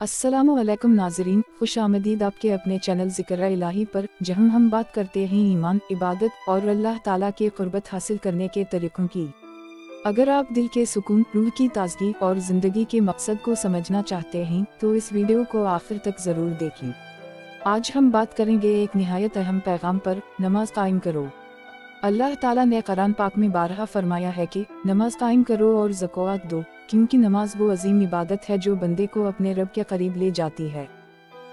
अस्सलामुअलैकुम नाज़रीन, खुश आमदीद आपके अपने चैनल ज़िक्र इलाही पर, जहाँ हम बात करते हैं ईमान, इबादत और अल्लाह ताला के क़ुर्बत हासिल करने के तरीक़ों की। अगर आप दिल के सुकून, रूह की ताज़गी और ज़िंदगी के मकसद को समझना चाहते हैं तो इस वीडियो को आखिर तक ज़रूर देखें। आज हम बात करेंगे एक निहायत अहम पैगाम पर, नमाज कायम करो। अल्लाह ताला ने कुरान पाक में बारहा फरमाया है कि नमाज कायम करो और ज़कात दो, क्योंकि नमाज वो अजीम इबादत है जो बंदे को अपने रब के करीब ले जाती है।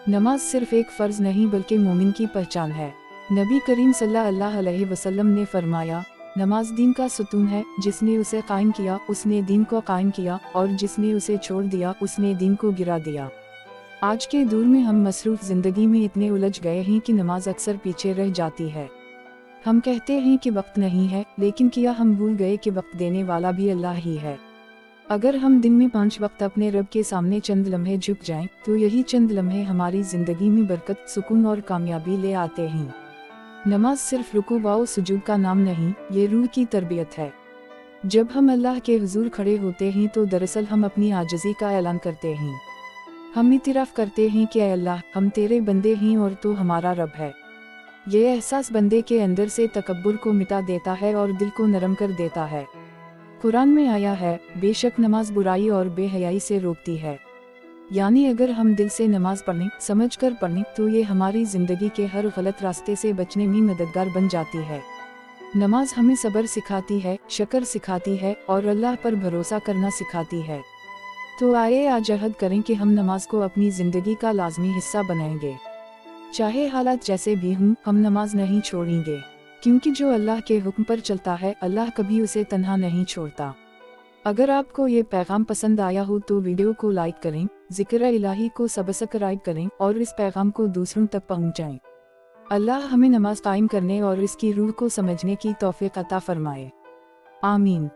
नमाज सिर्फ एक फ़र्ज़ नहीं बल्कि मोमिन की पहचान है। नबी करीम सल्लल्लाहु अलैहि वसल्लम ने फरमाया, नमाज दीन का सुतून है, जिसने उसे कायम किया उसने दीन को कायम किया, और जिसने उसे छोड़ दिया उसने दीन को गिरा दिया। आज के दौर में हम मसरूफ़ ज़िंदगी में इतने उलझ गए हैं कि नमाज अक्सर पीछे रह जाती है। हम कहते हैं कि वक्त नहीं है, लेकिन क्या हम भूल गए कि वक्त देने वाला भी अल्लाह ही है। अगर हम दिन में 5 वक्त अपने रब के सामने चंद लम्हे झुक जाएं, तो यही चंद लम्हे हमारी ज़िंदगी में बरकत, सुकून और कामयाबी ले आते हैं। नमाज सिर्फ रुकू व सुजूद का नाम नहीं, ये रूह की तरबियत है। जब हम अल्लाह के हुजूर खड़े होते हैं तो दरअसल हम अपनी आजिज़ी का ऐलान करते हैं। हम इतिराफ़ करते हैं कि ऐ अल्लाह, हम तेरे बंदे हैं और तू हमारा रब है। ये एहसास बंदे के अंदर से तकब्बुर को मिटा देता है और दिल को नरम कर देता है। कुरान में आया है, बेशक नमाज बुराई और बेहयाई से रोकती है। यानी अगर हम दिल से नमाज पढ़ें, समझ कर पढ़ें, तो ये हमारी ज़िंदगी के हर गलत रास्ते से बचने में मददगार बन जाती है। नमाज हमें सब्र सिखाती है, शक्र सिखाती है और अल्लाह पर भरोसा करना सिखाती है। तो आइए आज अहद करें कि हम नमाज को अपनी ज़िंदगी का लाजमी हिस्सा बनाएंगे। चाहे हालात जैसे भी हों, हम नमाज नहीं छोड़ेंगे, क्योंकि जो अल्लाह के हुक्म पर चलता है, अल्लाह कभी उसे तन्हा नहीं छोड़ता। अगर आपको ये पैगाम पसंद आया हो तो वीडियो को लाइक करें, ज़िक्र इलाही को सब्सक्राइब करें और इस पैगाम को दूसरों तक पहुँचाएं। अल्लाह हमें नमाज कायम करने और इसकी रूह को समझने की तौफीक अता फरमाए। आमीन।